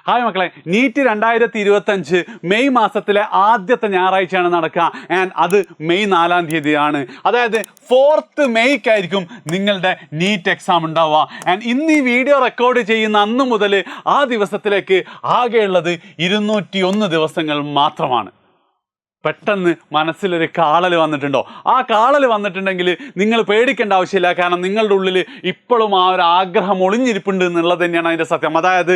Hi മക്കളെ, NEET 2025 May മാസത്തിലെ ആദ്യത്തെ ഞായറാഴ്ചയാണ് നടക്കുക. ആൻഡ് അത് മെയ് 4-ാം തീയതിയാണ്. അതായത് 4th മെയ്ക്കായിരിക്കും നിങ്ങളുടെ നീറ്റ് എക്സാം ഉണ്ടാവുക. ആൻഡ് ഇന്ന് ഈ വീഡിയോ റെക്കോർഡ് ചെയ്യുന്ന അന്ന് മുതൽ ആ ദിവസത്തിലേക്ക് ആകെയുള്ളത് 201 ദിവസങ്ങൾ മാത്രമാണ്. പെട്ടെന്ന് മനസ്സിലൊരു കാളൽ വന്നിട്ടുണ്ടോ? ആ കാളൽ വന്നിട്ടുണ്ടെങ്കിൽ നിങ്ങൾ പേടിക്കേണ്ട ആവശ്യമില്ല. കാരണം നിങ്ങളുടെ ഉള്ളിൽ ഇപ്പോഴും ആ ഒരു ആഗ്രഹം ഒളിഞ്ഞിരിപ്പുണ്ട് എന്നുള്ളത് തന്നെയാണ് അതിൻ്റെ സത്യം. അതായത്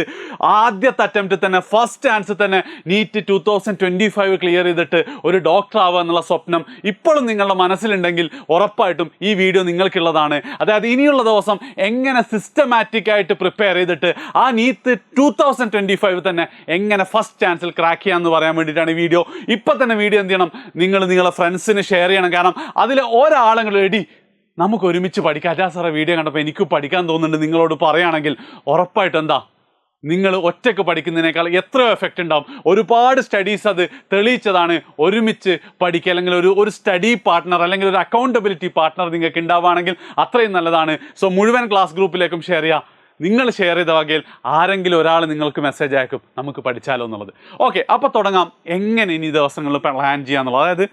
ആദ്യത്തെ അറ്റംപ്റ്റ് തന്നെ, ഫസ്റ്റ് ചാൻസ് തന്നെ നീറ്റ് 2025 ക്ലിയർ ചെയ്തിട്ട് ഒരു ഡോക്ടർ ആവുക എന്നുള്ള സ്വപ്നം ഇപ്പോഴും നിങ്ങളുടെ മനസ്സിലുണ്ടെങ്കിൽ ഉറപ്പായിട്ടും ഈ വീഡിയോ നിങ്ങൾക്കുള്ളതാണ്. അതായത് ഇനിയുള്ള ദിവസം എങ്ങനെ സിസ്റ്റമാറ്റിക് ആയിട്ട് പ്രിപ്പയർ ചെയ്തിട്ട് ആ നീറ്റ് 2025 തന്നെ എങ്ങനെ ഫസ്റ്റ് ചാൻസിൽ ക്രാക്ക് ചെയ്യാമെന്ന് പറയാൻ വേണ്ടിയിട്ടാണ് ഈ വീഡിയോ. ഇപ്പം തന്നെ വീഡിയോ എന്ത് ചെയ്യണം, നിങ്ങളുടെ ഫ്രണ്ട്സിന് ഷെയർ ചെയ്യണം. കാരണം അതിൽ ഒരാളെങ്കിലും എടി നമുക്ക് ഒരുമിച്ച് പഠിക്കാം, അജാ സാറെ വീഡിയോ കണ്ടപ്പോൾ എനിക്ക് പഠിക്കാൻ തോന്നുന്നുണ്ട് നിങ്ങളോട് പറയുകയാണെങ്കിൽ ഉറപ്പായിട്ട് എന്താ, നിങ്ങൾ ഒറ്റയ്ക്ക് പഠിക്കുന്നതിനേക്കാൾ എത്രയോ എഫക്റ്റ് ഉണ്ടാവും. ഒരുപാട് സ്റ്റഡീസ് അത് തെളിയിച്ചതാണ്. ഒരുമിച്ച് പഠിക്കുക അല്ലെങ്കിൽ ഒരു സ്റ്റഡി പാർട്ട്ണർ അല്ലെങ്കിൽ ഒരു അക്കൗണ്ടബിലിറ്റി പാർട്ട്ണർ നിങ്ങൾക്ക് ഉണ്ടാവുകയാണെങ്കിൽ അത്രയും നല്ലതാണ്. സോ മുഴുവൻ ക്ലാസ് ഗ്രൂപ്പിലേക്കും ഷെയർ ചെയ്യുക. നിങ്ങൾ ഷെയർ ചെയ്ത വകയിൽ ആരെങ്കിലും ഒരാൾ നിങ്ങൾക്ക് മെസ്സേജ് അയക്കും, നമുക്ക് പഠിച്ചാലോ എന്നുള്ളത്. ഓക്കെ, അപ്പോൾ തുടങ്ങാം. എങ്ങനെ ഇനി ദിവസങ്ങളിൽ പ്ലാൻ ചെയ്യാന്നുള്ളത്. അതായത്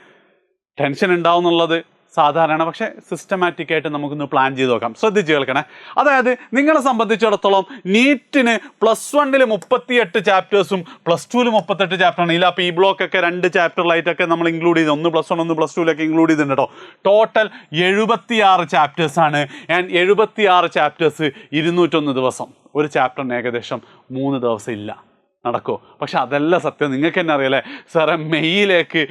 ടെൻഷൻ ഉണ്ടാവും എന്നുള്ളത് സാധാരണ, പക്ഷേ സിസ്റ്റമാറ്റിക് ആയിട്ട് നമുക്കൊന്ന് പ്ലാൻ ചെയ്ത് നോക്കാം. ശ്രദ്ധിച്ച് കേൾക്കണേ. അതായത് നിങ്ങളെ സംബന്ധിച്ചിടത്തോളം നീറ്റിന് +1 38 ചാപ്റ്റേഴ്സും +2 38 ചാപ്റ്ററാണ്. ഇല്ല, അപ്പോൾ ഈ ബ്ലോക്കൊക്കെ 2 ചാപ്റ്ററിലായിട്ടൊക്കെ നമ്മൾ ഇൻക്ലൂഡ് ചെയ്ത്, ഒന്ന് +1 ഒന്ന് +2 ഇൻക്ലൂഡ് ചെയ്തിട്ടുണ്ട് കേട്ടോ. ടോട്ടൽ 76 ചാപ്റ്റേഴ്സാണ്. ആൻഡ് 76 ചാപ്റ്റേഴ്സ് 201 ദിവസം. ഒരു ചാപ്റ്ററിന് ഏകദേശം 3 ദിവസം ഇല്ല. നടക്കുമോ? പക്ഷെ അതല്ല സത്യം. നിങ്ങൾക്ക് തന്നെ അറിയാലേ സാറേ, മെയ്യിലേക്ക്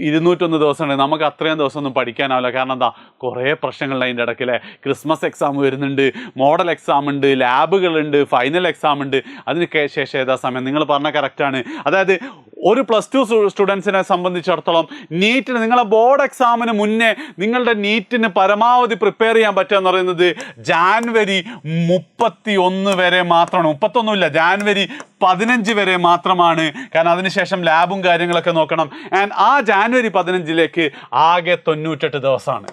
201 ദിവസമുണ്ട്, നമുക്ക് അത്രയും ദിവസം ഒന്നും പഠിക്കാനാവില്ല. കാരണം എന്താ, കുറേ പ്രശ്നങ്ങളുണ്ട് അതിൻ്റെ ഇടയ്ക്കല്ലേ. ക്രിസ്മസ് എക്സാം വരുന്നുണ്ട്, മോഡൽ എക്സാം ഉണ്ട്, ലാബുകളുണ്ട്, ഫൈനൽ എക്സാം ഉണ്ട്. അതിന് ശേഷം ഏതാ സമയം? നിങ്ങൾ പറഞ്ഞ കറക്റ്റാണ്. അതായത് ഒരു +2 സ്റ്റുഡൻസിനെ സംബന്ധിച്ചിടത്തോളം നീറ്റിന്, നിങ്ങളെ ബോർഡ് എക്സാമിന് മുന്നേ നിങ്ങളുടെ നീറ്റിന് പരമാവധി പ്രിപ്പയർ ചെയ്യാൻ പറ്റുക എന്ന് പറയുന്നത് ജാനുവരി 31 വരെ മാത്രമാണ്. 31 ഇല്ല, ജാനുവരി 15 വരെ മാത്രമാണ്. കാരണം അതിനുശേഷം ലാബും കാര്യങ്ങളൊക്കെ നോക്കണം. ആൻഡ് ആ ജാനുവരി 15 ആകെ 98 ദിവസമാണ്.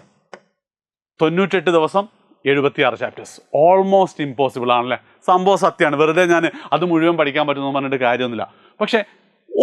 98 ദിവസം 76 ചാപ്റ്റേഴ്സ്. ഓൾമോസ്റ്റ് ഇമ്പോസിബിൾ ആണല്ലേ? സംഭവം സത്യമാണ്. വെറുതെ ഞാൻ അത് മുഴുവൻ പഠിക്കാൻ പറ്റുമെന്ന് പറഞ്ഞിട്ട് കാര്യമൊന്നുമില്ല. പക്ഷേ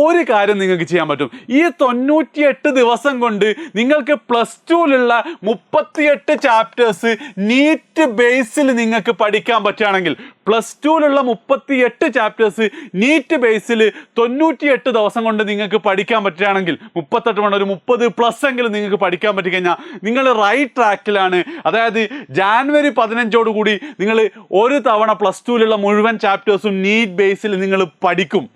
ഒരു കാര്യം നിങ്ങൾക്ക് ചെയ്യാൻ പറ്റും. ഈ 98 ദിവസം കൊണ്ട് നിങ്ങൾക്ക് +2ലുള്ള 38 ചാപ്റ്റേഴ്സ് നീറ്റ് ബേസിൽ നിങ്ങൾക്ക് പഠിക്കാൻ പറ്റുകയാണെങ്കിൽ, +2ലുള്ള 38 ചാപ്റ്റേഴ്സ് നീറ്റ് ബേസിൽ 98 ദിവസം കൊണ്ട് നിങ്ങൾക്ക് പഠിക്കാൻ പറ്റുകയാണെങ്കിൽ, 38 കൊണ്ട് ഒരു 30+ എങ്കിലും നിങ്ങൾക്ക് പഠിക്കാൻ പറ്റിക്കഴിഞ്ഞാൽ നിങ്ങൾ റൈറ്റ് ട്രാക്കിലാണ്. അതായത് ജാനുവരി 15 നിങ്ങൾ ഒരു തവണ +2ലുള്ള മുഴുവൻ ചാപ്റ്റേഴ്സും നീറ്റ് ബേസിൽ നിങ്ങൾ പഠിക്കും.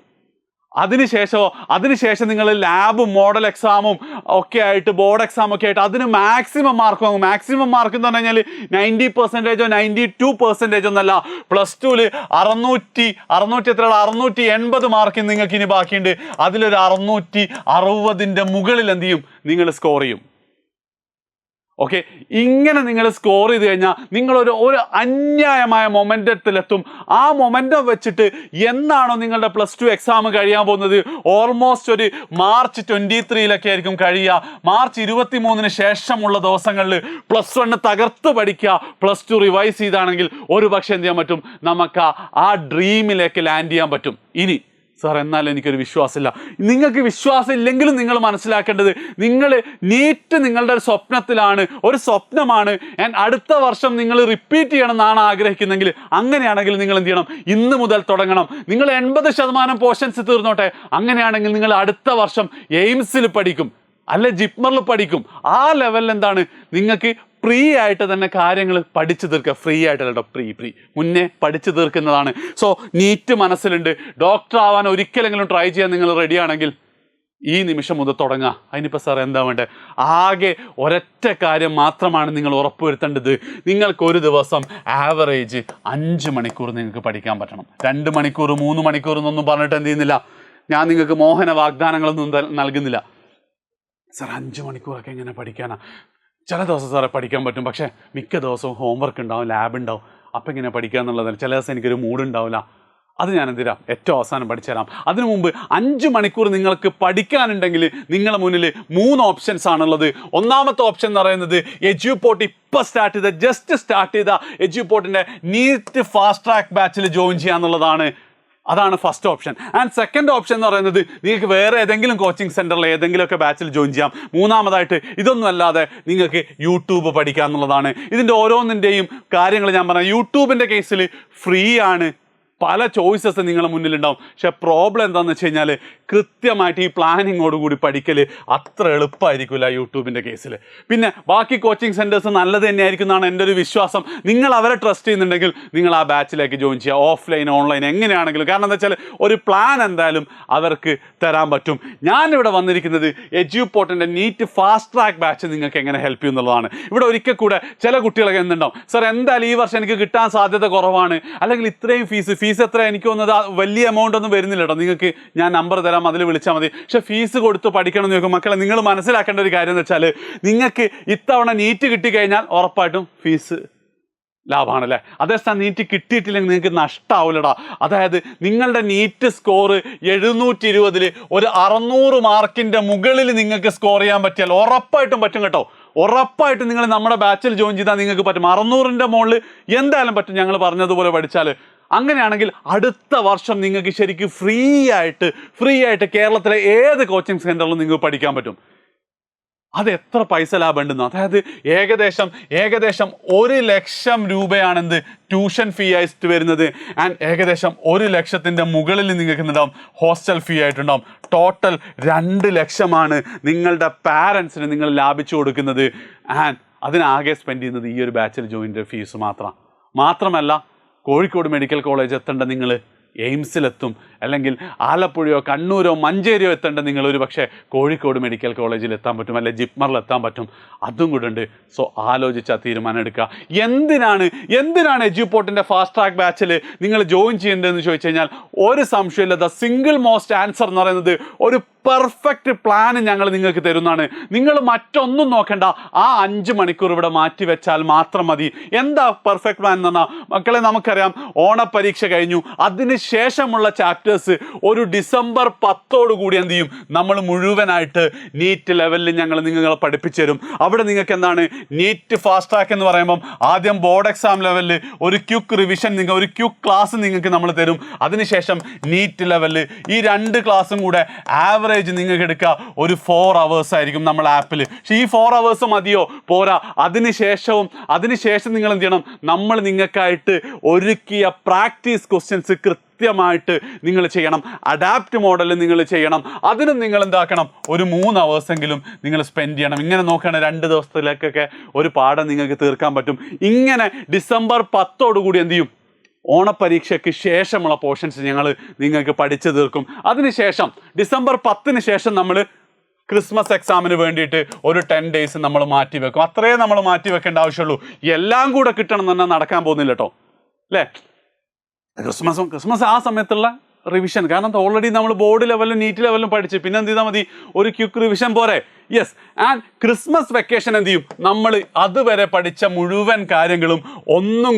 അതിനുശേഷം നിങ്ങൾ ലാബും മോഡൽ എക്സാമും ഒക്കെ ആയിട്ട്, ബോർഡ് എക്സാം ഒക്കെ ആയിട്ട് അതിന് മാക്സിമം മാർക്ക് വാങ്ങും. മാക്സിമം മാർക്ക് എന്ന് പറഞ്ഞു കഴിഞ്ഞാൽ 90% 92% ഒന്നല്ല. +2ൽ 680 മാർക്ക് നിങ്ങൾക്ക് ഇനി ബാക്കിയുണ്ട്. അതിലൊരു 660ൻ്റെ മുകളിൽ എന്ത് ചെയ്യും, നിങ്ങൾ സ്കോർ ചെയ്യും. ഓക്കെ, ഇങ്ങനെ നിങ്ങൾ സ്കോർ ചെയ്ത് കഴിഞ്ഞാൽ നിങ്ങളൊരു അന്യായമായ മൊമെൻറ്റത്തിലെത്തും. ആ മൊമെൻറ്റം വെച്ചിട്ട് എന്നാണോ നിങ്ങളുടെ +2 എക്സാം കഴിയാൻ പോകുന്നത്, ഓൾമോസ്റ്റ് ഒരു മാർച്ച് 23 ആയിരിക്കും കഴിയുക. മാർച്ച് 23 ശേഷമുള്ള ദിവസങ്ങളിൽ +1 തകർത്ത് പഠിക്കുക, +2 റിവൈസ് ചെയ്താണെങ്കിൽ ഒരു പക്ഷേ എന്ത് ചെയ്യാൻ പറ്റും, നമുക്ക് ആ ഡ്രീമിലേക്ക് ലാൻഡ് ചെയ്യാൻ പറ്റും. ഇനി സാർ എന്നാൽ എനിക്കൊരു വിശ്വാസമില്ല. നിങ്ങൾക്ക് വിശ്വാസം ഇല്ലെങ്കിലും നിങ്ങൾ മനസ്സിലാക്കേണ്ടത്, നിങ്ങൾ നീറ്റ് നിങ്ങളുടെ ഒരു സ്വപ്നത്തിലാണ്, ഒരു സ്വപ്നമാണ്. അടുത്ത വർഷം നിങ്ങൾ റിപ്പീറ്റ് ചെയ്യണം എന്നാണ് ആഗ്രഹിക്കുന്നെങ്കിൽ, അങ്ങനെയാണെങ്കിൽ നിങ്ങൾ എന്ത് ചെയ്യണം, ഇന്ന് മുതൽ തുടങ്ങണം. നിങ്ങൾ 80% പോർഷൻസ് തീർന്നോട്ടെ. അങ്ങനെയാണെങ്കിൽ നിങ്ങൾ അടുത്ത വർഷം എയിംസിൽ പഠിക്കും, അല്ലെ ജിപ്മറിൽ പഠിക്കും. ആ ലെവലിൽ എന്താണ്, നിങ്ങൾക്ക് ഫ്രീ ആയിട്ട് തന്നെ കാര്യങ്ങൾ പഠിച്ചു തീർക്കുക. ഫ്രീ ആയിട്ടല്ല കേട്ടോ, ഫ്രീ മുന്നേ പഠിച്ചു തീർക്കുന്നതാണ്. സോ നീറ്റ് മനസ്സിലുണ്ട്, ഡോക്ടർ ആവാൻ ഒരിക്കലെങ്കിലും ട്രൈ ചെയ്യാൻ നിങ്ങൾ റെഡിയാണെങ്കിൽ ഈ നിമിഷം മുതൽ തുടങ്ങുക. അതിനിപ്പോൾ സാർ എന്താ വേണ്ടത്? ആകെ ഒരൊറ്റ കാര്യം മാത്രമാണ് നിങ്ങൾ ഉറപ്പുവരുത്തേണ്ടത്. നിങ്ങൾക്ക് ഒരു ദിവസം ആവറേജ് 5 മണിക്കൂർ നിങ്ങൾക്ക് പഠിക്കാൻ പറ്റണം. 2 മണിക്കൂർ 3 മണിക്കൂർ എന്നൊന്നും പറഞ്ഞിട്ട് എന്ത് ചെയ്യുന്നില്ല, ഞാൻ നിങ്ങൾക്ക് മോഹന വാഗ്ദാനങ്ങളൊന്നും നൽകുന്നില്ല. സാർ 5 മണിക്കൂറൊക്കെ എങ്ങനെ പഠിക്കാനാ? ചില ദിവസം സാറെ പഠിക്കാൻ പറ്റും, പക്ഷേ മിക്ക ദിവസവും ഹോംവർക്ക് ഉണ്ടാവും, ലാബ് ഉണ്ടാവും. അപ്പം എങ്ങനെ പഠിക്കുക എന്നുള്ളതല്ല. ചില ദിവസം എനിക്കൊരു മൂഡ് ഉണ്ടാവില്ല. അത് ഞാൻ എന്തിനാ ഏറ്റവും അവസാനം പഠിച്ചു തരാം. അതിനു മുമ്പ് 5 മണിക്കൂർ നിങ്ങൾക്ക് പഠിക്കാനുണ്ടെങ്കിൽ നിങ്ങളുടെ മുന്നിൽ 3 ഓപ്ഷൻസ് ആണുള്ളത്. ഒന്നാമത്തെ ഓപ്ഷൻ എന്ന് പറയുന്നത് എഡ്യൂപോർട്ട് ഇപ്പോൾ ജസ്റ്റ് സ്റ്റാർട്ട് ചെയ്ത എഡ്യൂപോർട്ടിൻ്റെ നീറ്റ് ഫാസ്റ്റ് ട്രാക്ക് ബാച്ചിൽ ജോയിൻ ചെയ്യാന്നുള്ളതാണ്. അതാണ് first option. And second option എന്ന് പറയുന്നത് നിങ്ങൾക്ക് വേറെ ഏതെങ്കിലും കോച്ചിങ് സെൻറ്ററിൽ ഏതെങ്കിലുമൊക്കെ ബാച്ചിൽ ജോയിൻ ചെയ്യാം. മൂന്നാമതായിട്ട് ഇതൊന്നും അല്ലാതെ നിങ്ങൾക്ക് യൂട്യൂബ് പഠിക്കുക എന്നുള്ളതാണ്. ഇതിൻ്റെ ഓരോന്നിൻ്റെയും കാര്യങ്ങൾ ഞാൻ പറഞ്ഞ യൂട്യൂബിൻ്റെ കേസിൽ ഫ്രീ ആണ്, പല ചോയ്സസ് നിങ്ങളുടെ മുന്നിലുണ്ടാവും. പക്ഷേ പ്രോബ്ലം എന്താണെന്ന് വെച്ച് കഴിഞ്ഞാൽ കൃത്യമായിട്ട് ഈ പ്ലാനിങ്ങോടുകൂടി പഠിക്കൽ അത്ര എളുപ്പമായിരിക്കില്ല യൂട്യൂബിൻ്റെ കേസിൽ. പിന്നെ ബാക്കി കോച്ചിങ് സെൻറ്റേഴ്സ് നല്ലത് തന്നെയായിരിക്കും എന്നാണ് എൻ്റെ ഒരു വിശ്വാസം. നിങ്ങൾ അവരെ ട്രസ്റ്റ് ചെയ്യുന്നുണ്ടെങ്കിൽ നിങ്ങൾ ആ ബാച്ചിലേക്ക് ജോയിൻ ചെയ്യുക, ഓഫ്ലൈൻ ഓൺലൈൻ എങ്ങനെയാണെങ്കിലും. കാരണം എന്താ വെച്ചാൽ ഒരു പ്ലാൻ എന്തായാലും അവർക്ക് തരാൻ പറ്റും. ഞാനിവിടെ വന്നിരിക്കുന്നത് എഡ്യൂപോർട്ടിൻ്റെ നീറ്റ് ഫാസ്റ്റ് ട്രാക്ക് ബാച്ച് നിങ്ങൾക്ക് എങ്ങനെ ഹെൽപ്പ് ചെയ്യും എന്നുള്ളതാണ്. ഇവിടെ ഒരിക്കൽ കൂടെ ചില കുട്ടികളൊക്കെ എന്തുണ്ടാവും, സാർ എന്തായാലും ഈ വർഷം എനിക്ക് കിട്ടാൻ സാധ്യത കുറവാണ്, അല്ലെങ്കിൽ ഇത്രയും ഫീസ് എത്ര എനിക്ക് തോന്നുന്നത് വലിയ എമൗണ്ട് ഒന്നും വരുന്നില്ല കേട്ടോ, നിങ്ങൾക്ക് ഞാൻ നമ്പർ തരാം, അതിൽ വിളിച്ചാൽ മതി. പക്ഷേ ഫീസ് കൊടുത്ത് പഠിക്കണം എന്ന് ചോദിക്കും. മക്കളെ നിങ്ങൾ മനസ്സിലാക്കേണ്ട ഒരു കാര്യം എന്ന് വെച്ചാൽ നിങ്ങൾക്ക് ഇത്തവണ നീറ്റ് കിട്ടിക്കഴിഞ്ഞാൽ ഉറപ്പായിട്ടും ഫീസ് ലാഭമാണല്ലേ. അതേസമയം നീറ്റ് കിട്ടിയിട്ടില്ലെങ്കിൽ നിങ്ങൾക്ക് നഷ്ടമാവില്ലടാ. അതായത് നിങ്ങളുടെ നീറ്റ് സ്കോർ 720 ഒരു 600 മാർക്കിൻ്റെ മുകളിൽ നിങ്ങൾക്ക് സ്കോർ ചെയ്യാൻ പറ്റിയാൽ ഉറപ്പായിട്ടും പറ്റും കേട്ടോ. ഉറപ്പായിട്ടും നിങ്ങൾ നമ്മുടെ ബാച്ചിൽ ജോയിൻ ചെയ്താൽ നിങ്ങൾക്ക് പറ്റും. 600ൻ്റെ മുകളിൽ എന്തായാലും പറ്റും, ഞങ്ങൾ പറഞ്ഞതുപോലെ പഠിച്ചാൽ. അങ്ങനെയാണെങ്കിൽ അടുത്ത വർഷം നിങ്ങൾക്ക് ശരിക്കും ഫ്രീ ആയിട്ട് കേരളത്തിലെ ഏത് കോച്ചിങ് സെൻറ്ററിലും നിങ്ങൾക്ക് പഠിക്കാൻ പറ്റും. അത് എത്ര പൈസ ലാഭം ഉണ്ടെന്ന്. അതായത് ഏകദേശം 1 ലക്ഷം രൂപയാണെന്ത് ട്യൂഷൻ ഫീ ആയിട്ട് വരുന്നത്. ആൻഡ് ഏകദേശം 1 ലക്ഷത്തിൻ്റെ മുകളിൽ നിങ്ങൾക്ക് ഉണ്ടാവും ഹോസ്റ്റൽ ഫീ ആയിട്ടുണ്ടാവും. ടോട്ടൽ 2 ലക്ഷമാണ് നിങ്ങളുടെ പാരൻസിന് നിങ്ങൾ ലാഭിച്ചു കൊടുക്കുന്നത്. ആൻഡ് അതിനാകെ സ്പെൻഡ് ചെയ്യുന്നത് ഈ ഒരു ബാച്ചിൽ ജോയിൻ്റെ ഫീസ് മാത്രമല്ല കോഴിക്കോട് മെഡിക്കൽ കോളേജ് എത്തേണ്ട നിങ്ങൾ എയിംസിലെത്തും, അല്ലെങ്കിൽ ആലപ്പുഴയോ കണ്ണൂരോ മഞ്ചേരിയോ എത്തേണ്ട നിങ്ങൾ ഒരു പക്ഷേ കോഴിക്കോട് മെഡിക്കൽ കോളേജിൽ എത്താൻ പറ്റും, അല്ലെങ്കിൽ ജിപ്മറിൽ എത്താൻ പറ്റും. അതും കൂടെ ഉണ്ട്. സോ ആലോചിച്ചാൽ തീരുമാനം എടുക്കുക. എന്തിനാണ് എഡ്യൂപോർട്ടിൻ്റെ ഫാസ്റ്റ് ട്രാക്ക് ബാച്ചിൽ നിങ്ങൾ ജോയിൻ ചെയ്യേണ്ടതെന്ന് ചോദിച്ചു കഴിഞ്ഞാൽ ഒരു സംശയമില്ല, ദ സിംഗിൾ മോസ്റ്റ് ആൻസർ എന്ന് പറയുന്നത് ഒരു പെർഫെക്റ്റ് പ്ലാൻ ഞങ്ങൾ നിങ്ങൾക്ക് തരുന്നതാണ്. നിങ്ങൾ മറ്റൊന്നും നോക്കണ്ട, ആ 5 മണിക്കൂർ ഇവിടെ മാറ്റി വെച്ചാൽ മാത്രം മതി. എന്താ പെർഫെക്റ്റ് പ്ലാൻ എന്ന് പറഞ്ഞാൽ, മക്കളെ നമുക്കറിയാം ഓണപ്പരീക്ഷ കഴിഞ്ഞു, അതിന് ശേഷമുള്ള ചാപ്റ്റേഴ്സ് ഒരു ഡിസംബർ 10 കൂടി എന്ത് ചെയ്യും, നമ്മൾ മുഴുവനായിട്ട് നീറ്റ് ലെവലിൽ ഞങ്ങൾ നിങ്ങളെ പഠിപ്പിച്ചു തരും. അവിടെ നിങ്ങൾക്ക് എന്താണ് നീറ്റ് ഫാസ്റ്റ് ട്രാക്ക് എന്ന് പറയുമ്പം ആദ്യം ബോർഡ് എക്സാം ലെവലിൽ ഒരു ക്യുക്ക് റിവിഷൻ, ഒരു ക്യുക്ക് ക്ലാസ് നിങ്ങൾക്ക് നമ്മൾ തരും. അതിനുശേഷം നീറ്റ് ലെവലിൽ ഈ 2 ക്ലാസ്സും കൂടെ ആവറേജ് നിങ്ങൾക്ക് എടുക്കുക ഒരു 4 hours ആയിരിക്കും നമ്മൾ ആപ്പിൽ. പക്ഷേ ഈ 4 hours മതിയോ, പോരാ. അതിനുശേഷം നിങ്ങൾ എന്ത് ചെയ്യണം, നമ്മൾ നിങ്ങൾക്കായിട്ട് ഒരുക്കിയ പ്രാക്ടീസ് ക്വസ്റ്റ്യൻസ് കൃത്യമായിട്ട് നിങ്ങൾ ചെയ്യണം. അഡാപ്റ്റ് മോഡൽ നിങ്ങൾ ചെയ്യണം. അതിനും നിങ്ങൾ എന്താക്കണം, ഒരു 3 hours എങ്കിലും നിങ്ങൾ സ്പെൻഡ് ചെയ്യണം. ഇങ്ങനെ നോക്കുകയാണെങ്കിൽ 2 ദിവസത്തിലേക്കൊക്കെ ഒരു പാഠം നിങ്ങൾക്ക് തീർക്കാൻ പറ്റും. ഇങ്ങനെ ഡിസംബർ 10 കൂടി എന്ത് ചെയ്യും, ഓണപ്പരീക്ഷയ്ക്ക് ശേഷമുള്ള പോർഷൻസ് ഞങ്ങൾ നിങ്ങൾക്ക് പഠിച്ചു തീർക്കും. അതിനുശേഷം ഡിസംബർ 10 ശേഷം നമ്മൾ ക്രിസ്മസ് എക്സാമിന് വേണ്ടിയിട്ട് ഒരു 10 days നമ്മൾ മാറ്റി വെക്കും. അത്രേ നമ്മൾ മാറ്റി വെക്കേണ്ട ആവശ്യമുള്ളൂ. എല്ലാം കൂടെ കിട്ടണം എന്ന് പറഞ്ഞാൽ നടക്കാൻ പോകുന്നില്ല കേട്ടോ, അല്ലേ. ക്രിസ്മസ് ആ സമയത്തുള്ള റിവിഷൻ, കാരണം ഓൾറെഡി നമ്മൾ ബോർഡ് ലെവലിലും നീറ്റ് ലെവലിലും പഠിച്ച്, പിന്നെ എന്ത് ചെയ്താൽ മതി, ഒരു ക്യുക്ക് റിവിഷൻ പോരെ. യെസ്. ആൻഡ് ക്രിസ്മസ് വെക്കേഷൻ എന്ത് ചെയ്യും, നമ്മൾ അതുവരെ പഠിച്ച മുഴുവൻ കാര്യങ്ങളും ഒന്നും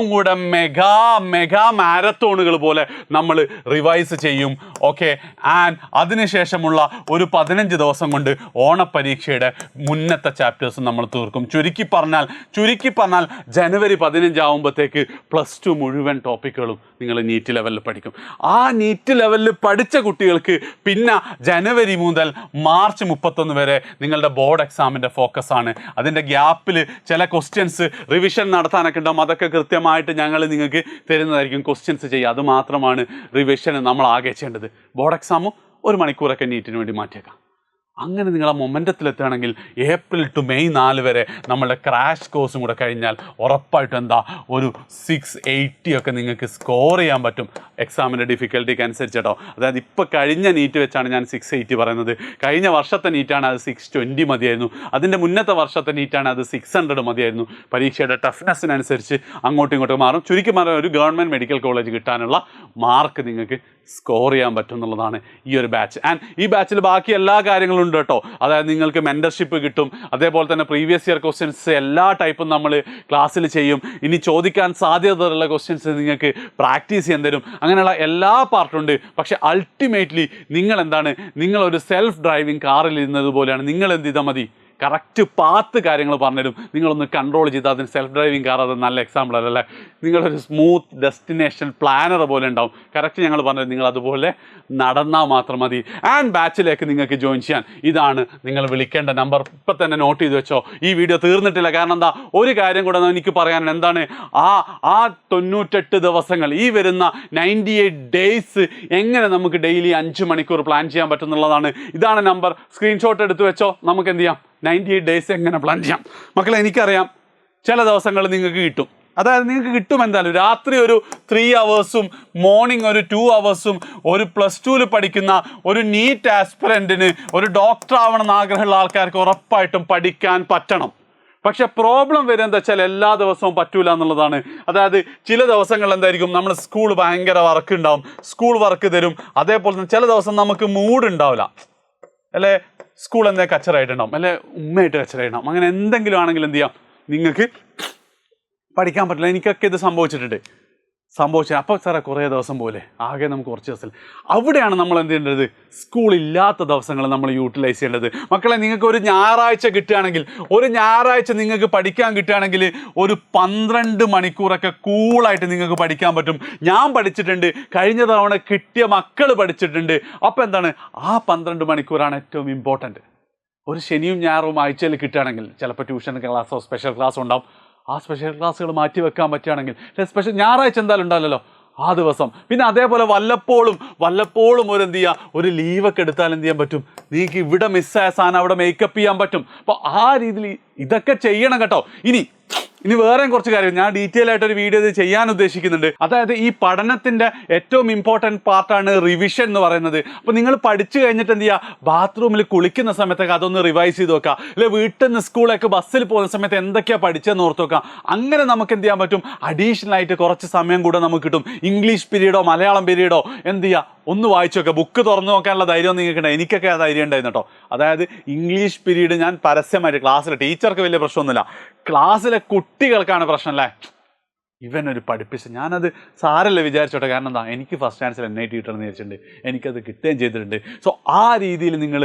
കൂടെ മെഗാ മാരത്തോണുകൾ പോലെ നമ്മൾ റിവൈസ് ചെയ്യും. ഓക്കെ. ആൻഡ് അതിനുശേഷമുള്ള ഒരു 15 ദിവസം കൊണ്ട് ഓണപ്പരീക്ഷയുടെ മുന്നത്തെ ചാപ്റ്റേഴ്സ് നമ്മൾ തീർക്കും. ചുരുക്കി പറഞ്ഞാൽ ജനുവരി 15 ആകുമ്പോഴത്തേക്ക് +2 മുഴുവൻ ടോപ്പിക്കുകളും നിങ്ങൾ നീറ്റ് ലെവലിൽ പഠിക്കും. ആ നീറ്റ് ലെവലിൽ പഠിച്ച കുട്ടികൾക്ക് പിന്നെ ജനുവരി മുതൽ മാർച്ച് 31 വരെ നിങ്ങളുടെ ബോർഡ് എക്സാമിൻ്റെ ഫോക്കസാണ്. അതിൻ്റെ ഗ്യാപ്പിൽ ചില ക്വസ്റ്റ്യൻസ് റിവിഷൻ നടത്താനൊക്കെ ഉണ്ടാകും. അതൊക്കെ കൃത്യമായിട്ട് ഞങ്ങൾ നിങ്ങൾക്ക് തരുന്നതായിരിക്കും. ക്വസ്റ്റ്യൻസ് ചെയ്യുക, അത് മാത്രമാണ് റിവിഷൻ നമ്മൾ ആകെ ചെയ്യേണ്ടത്. ബോർഡ് എക്സാമും 1 മണിക്കൂറൊക്കെ നീറ്റിന് വേണ്ടി മാറ്റിയേക്കാം. അങ്ങനെ നിങ്ങൾ ആ മൊമെൻറ്റത്തിലെത്തുകയാണെങ്കിൽ ഏപ്രിൽ ടു മെയ് 4 വരെ നമ്മളുടെ ക്രാഷ് കോഴ്സും കൂടെ കഴിഞ്ഞാൽ ഉറപ്പായിട്ടും എന്താ ഒരു 680 ഒക്കെ നിങ്ങൾക്ക് സ്കോർ ചെയ്യാൻ പറ്റും എക്സാമിൻ്റെ ഡിഫിക്കൽട്ടിക്ക് അനുസരിച്ച് കേട്ടോ. അതായത് ഇപ്പോൾ കഴിഞ്ഞ നീറ്റ് വെച്ചാണ് ഞാൻ 680 പറയുന്നത്. കഴിഞ്ഞ വർഷത്തെ നീറ്റാണ് അത് 620 മതിയായിരുന്നു. അതിൻ്റെ മുന്നത്തെ വർഷത്തെ നീറ്റാണ് അത് 600 മതിയായിരുന്നു. പരീക്ഷയുടെ ടഫ്നെസ്സിനനുസരിച്ച് അങ്ങോട്ടും ഇങ്ങോട്ടും മാറും. ചുരുക്കി പറഞ്ഞാൽ ഒരു ഗവൺമെൻറ് മെഡിക്കൽ കോളേജ് കിട്ടാനുള്ള മാർക്ക് നിങ്ങൾക്ക് സ്കോർ ചെയ്യാൻ പറ്റും എന്നുള്ളതാണ് ഈ ഒരു ബാച്ച്. ആൻഡ് ഈ ബാച്ചിൽ ബാക്കി എല്ലാ കാര്യങ്ങളും ഉണ്ട് കേട്ടോ. അതായത് നിങ്ങൾക്ക് മെൻറ്റർഷിപ്പ് കിട്ടും, അതേപോലെ തന്നെ പ്രീവിയസ് ഇയർ ക്വസ്റ്റ്യൻസ് എല്ലാ ടൈപ്പും നമ്മൾ ക്ലാസ്സിൽ ചെയ്യും. ഇനി ചോദിക്കാൻ സാധ്യതയുള്ള ക്വസ്റ്റ്യൻസ് നിങ്ങൾക്ക് പ്രാക്ടീസ് ചെയ്യാൻ തരും. അങ്ങനെയുള്ള എല്ലാ പാർട്ടും ഉണ്ട്. പക്ഷേ അൾട്ടിമേറ്റ്ലി നിങ്ങളൊരു സെൽഫ് ഡ്രൈവിംഗ് കാറിൽ ഇരുന്നത് പോലെയാണ്. നിങ്ങൾ എന്ത് ചെയ്താൽ മതി, കറക്റ്റ് പാത്ത് കാര്യങ്ങൾ പറഞ്ഞുതരും. നിങ്ങളൊന്ന് കൺട്രോൾ ചെയ്ത് അതിന് സെൽഫ് ഡ്രൈവിംഗ് കാർ അത് നല്ല എക്സാമ്പിൾ അല്ലേ. നിങ്ങളൊരു സ്മൂത്ത് ഡെസ്റ്റിനേഷൻ പ്ലാനർ പോലെ ഉണ്ടാവും. കറക്റ്റ് ഞങ്ങൾ പറഞ്ഞത് നിങ്ങൾ അതുപോലെ നടന്നാൽ മാത്രം മതി. ആൻഡ് ബാച്ചിലേക്ക് നിങ്ങൾക്ക് ജോയിൻ ചെയ്യാൻ ഇതാണ് നിങ്ങൾ വിളിക്കേണ്ട നമ്പർ. ഇപ്പം തന്നെ നോട്ട് ചെയ്ത് വെച്ചോ. ഈ വീഡിയോ തീർന്നിട്ടില്ല. കാരണം എന്താ, ഒരു കാര്യം കൂടെ എനിക്ക് പറയാനുണ്ട്. എന്താണ് ആ 98 ദിവസങ്ങൾ, ഈ വരുന്ന 98 ഡേയ്സ് എങ്ങനെ നമുക്ക് ഡെയിലി 5 മണിക്കൂർ പ്ലാൻ ചെയ്യാൻ പറ്റുന്നുള്ളതാണ്. ഇതാണ് നമ്പർ. സ്ക്രീൻഷോട്ട് എടുത്ത് വെച്ചോ. നമുക്ക് എന്ത് ചെയ്യാം, 98 ഡേയ്സ് എങ്ങനെ പ്ലാൻ ചെയ്യാം. മക്കളെ, എനിക്കറിയാം ചില ദിവസങ്ങൾ നിങ്ങൾക്ക് കിട്ടും. അതായത് നിങ്ങൾക്ക് കിട്ടും എന്തായാലും. രാത്രി ഒരു 3 hours മോർണിംഗ് ഒരു 2 hours ഒരു +2 പഠിക്കുന്ന ഒരു നീറ്റ് ആസ്പിറൻറ്റിന്, ഒരു ഡോക്ടർ ആവണമെന്ന് ആഗ്രഹമുള്ള ആൾക്കാർക്ക് ഉറപ്പായിട്ടും പഠിക്കാൻ പറ്റണം. പക്ഷെ പ്രോബ്ലം വരുന്നത് എന്താ വെച്ചാൽ എല്ലാ ദിവസവും പറ്റൂല എന്നുള്ളതാണ്. അതായത് ചില ദിവസങ്ങളിൽ എന്തായിരിക്കും, നമ്മൾ സ്കൂൾ ഭയങ്കര വർക്ക് ഉണ്ടാവും, സ്കൂൾ വർക്ക് തരും. അതേപോലെ തന്നെ ചില ദിവസം നമുക്ക് മൂഡ് ഉണ്ടാവില്ല, അല്ലേ, സ്കൂൾ എന്താ കച്ചറായിട്ടുണ്ടാവും, അല്ലെ ഉമ്മയായിട്ട് കച്ചറായിട്ടുണ്ടാവും. അങ്ങനെ എന്തെങ്കിലും ആണെങ്കിൽ എന്ത് ചെയ്യാം, നിങ്ങൾക്ക് പഠിക്കാൻ പറ്റില്ല. എനിക്കൊക്കെ ഇത് സംഭവിച്ചിട്ടുണ്ട്. അപ്പോൾ സാറേ കുറേ ദിവസം പോലെ ആകെ നമുക്ക് കുറച്ച് ദിവസം. അവിടെയാണ് നമ്മൾ എന്ത് ചെയ്യേണ്ടത്, സ്കൂളില്ലാത്ത ദിവസങ്ങൾ നമ്മൾ യൂട്ടിലൈസ് ചെയ്യേണ്ടത്. മക്കളെ, നിങ്ങൾക്ക് ഒരു ഞായറാഴ്ച കിട്ടുകയാണെങ്കിൽ, ഒരു ഞായറാഴ്ച നിങ്ങൾക്ക് പഠിക്കാൻ കിട്ടുകയാണെങ്കിൽ ഒരു 12 മണിക്കൂറൊക്കെ കൂളായിട്ട് നിങ്ങൾക്ക് പഠിക്കാൻ പറ്റും. ഞാൻ പഠിച്ചിട്ടുണ്ട്, കഴിഞ്ഞ തവണ കിട്ടിയ മക്കൾ പഠിച്ചിട്ടുണ്ട്. അപ്പോൾ എന്താണ്, ആ 12 മണിക്കൂറാണ് ഏറ്റവും ഇമ്പോർട്ടൻറ്റ്. ഒരു ശനിയും ഞായറും ആഴ്ചയിൽ കിട്ടുകയാണെങ്കിൽ, ചിലപ്പോൾ ട്യൂഷൻ ക്ലാസ്സോ സ്പെഷ്യൽ ക്ലാസ്സോ ഉണ്ടാവും. ആ സ്പെഷ്യൽ ക്ലാസ്സുകൾ മാറ്റി വെക്കാൻ പറ്റുകയാണെങ്കിൽ, സ്പെഷ്യൽ ഞായറാഴ്ച എന്തായാലും ഉണ്ടാവില്ലല്ലോ ആ ദിവസം. പിന്നെ അതേപോലെ വല്ലപ്പോഴും ഒരു എന്ത് ചെയ്യുക, ഒരു ലീവൊക്കെ എടുത്താൽ എന്ത് ചെയ്യാൻ പറ്റും, നിങ്ങൾക്ക് ഇവിടെ മിസ്സായ സാധനം അവിടെ മേക്കപ്പ് ചെയ്യാൻ പറ്റും. അപ്പോൾ ആ രീതിയിൽ ഇതൊക്കെ ചെയ്യണം കേട്ടോ. ഇനി വേറെയും കുറച്ച് കാര്യം ഞാൻ ഡീറ്റെയിൽ ആയിട്ട് ഒരു വീഡിയോ ചെയ്യാൻ ഉദ്ദേശിക്കുന്നുണ്ട്. അതായത് ഈ പഠനത്തിൻ്റെ ഏറ്റവും ഇമ്പോർട്ടൻറ്റ് പാർട്ടാണ് റിവിഷൻ എന്ന് പറയുന്നത്. അപ്പോൾ നിങ്ങൾ പഠിച്ചു കഴിഞ്ഞിട്ട് എന്ത് ചെയ്യുക, ബാത്റൂമിൽ കുളിക്കുന്ന സമയത്തൊക്കെ അതൊന്ന് റിവൈസ് ചെയ്ത് വെക്കുക. അല്ലെ വീട്ടിൽ നിന്ന് സ്കൂളിലേക്ക് ബസ്സിൽ പോകുന്ന സമയത്ത് എന്തൊക്കെയാണ് പഠിച്ചതെന്ന് ഓർത്ത് വെക്കുക. അങ്ങനെ നമുക്ക് എന്ത് ചെയ്യാൻ പറ്റും, അഡീഷണൽ ആയിട്ട് കുറച്ച് സമയം കൂടെ നമുക്ക് കിട്ടും. ഇംഗ്ലീഷ് പീരീഡോ മലയാളം പീരീഡോ എന്ത് ചെയ്യുക, ഒന്ന് വായിച്ചു നോക്കുക. ബുക്ക് തുറന്നു നോക്കാനുള്ള ധൈര്യം നിങ്ങൾക്കുണ്ടായി. എനിക്കൊക്കെ ആ ധൈര്യം ഉണ്ടായിരുന്നു കേട്ടോ. അതായത് ഇംഗ്ലീഷ് പീരീഡ് ഞാൻ പരസ്യമായിട്ട് ക്ലാസ്സിൽ, ടീച്ചർക്ക് വലിയ പ്രശ്നമൊന്നുമില്ല, ക്ലാസ്സിലെ കുട്ടികൾക്കാണ് പ്രശ്നം. അല്ലേ, ഇവനൊരു പഠിപ്പിച്ച് ഞാനത് സാരല്ല വിചാരിച്ചോട്ടെ. കാരണം എന്താ, എനിക്ക് ഫസ്റ്റ് ചാൻസിൽ NIT കിട്ടണമെന്ന് വിചാരിച്ചിട്ടുണ്ട്, എനിക്കത് കിട്ടുകയും ചെയ്തിട്ടുണ്ട്. സോ ആ രീതിയിൽ നിങ്ങൾ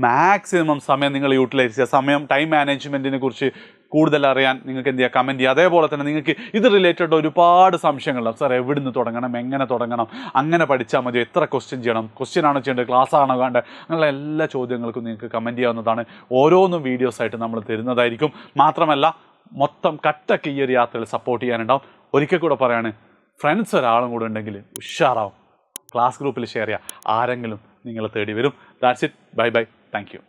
മാക്സിമം സമയം നിങ്ങൾ യൂട്ടിലൈസ് ചെയ്യുക. ടൈം മാനേജ്മെൻറ്റിനെ കുറിച്ച് കൂടുതൽ അറിയാൻ നിങ്ങൾക്ക് എന്ത് ചെയ്യുക, കമൻറ്റ് ചെയ്യുക. അതേപോലെ തന്നെ നിങ്ങൾക്ക് ഇത് റിലേറ്റഡ് ഒരുപാട് സംശയങ്ങളുണ്ടാവും. സാർ എവിടുന്ന് തുടങ്ങണം, എങ്ങനെ തുടങ്ങണം, അങ്ങനെ പഠിച്ചാൽ മതി, എത്ര ക്വസ്റ്റ്യൻ ചെയ്യണം, ക്വസ്റ്റ്യൻ ആണോ ചെയ്യേണ്ടത്, ക്ലാസ് ആണോ വേണ്ടത്, അങ്ങനെയുള്ള എല്ലാ ചോദ്യങ്ങൾക്കും നിങ്ങൾക്ക് കമൻറ്റ് ചെയ്യാവുന്നതാണ്. ഓരോന്നും വീഡിയോസായിട്ട് നമ്മൾ തരുന്നതായിരിക്കും. മാത്രമല്ല മൊത്തം കട്ടൊക്കെ ഈ ഒരു യാത്രയിൽ സപ്പോർട്ട് ചെയ്യാനുണ്ടാവും. ഒരിക്കൽ കൂടെ പറയാണ്, ഫ്രണ്ട്സ് ഒരാളും കൂടെ ഉണ്ടെങ്കിൽ ഉഷാറാവും. ക്ലാസ് ഗ്രൂപ്പിൽ ഷെയർ ചെയ്യുക, ആരെങ്കിലും നിങ്ങളെ തേടി വരും. That's it. Bye bye. Thank you.